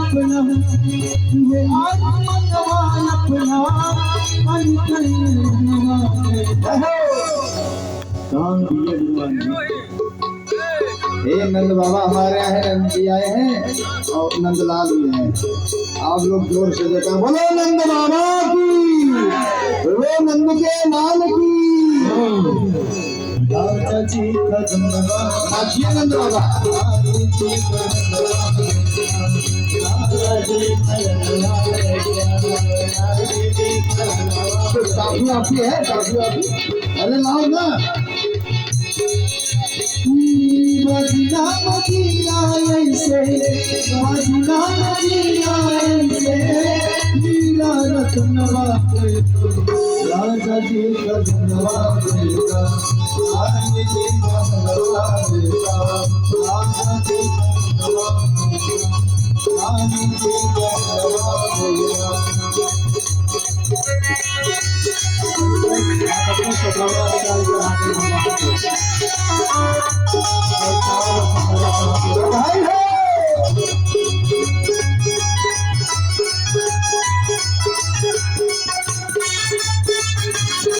अपना ये आज मनवा अपना हे नंद बाबा हमारे यहाँ है, नंद जी आए हैं और नंदलाल भी हैं। आप लोग जोर से देखा बोलो नंद बाबा की, बोलो नंद के लाल की। नाचिए नंद बाबा। काफी आपकी है, काफी आपकी। अरे लाओ ना। मदीना मदीना ऐसे, मदीना मदीना ऐसे, मीरा रत्नवा राजा जी का धन्यवाद देगा, रानी जी का धन्यवाद देगा, राजा जी का धन्यवाद देगा, रानी जी का धन्यवाद देगा।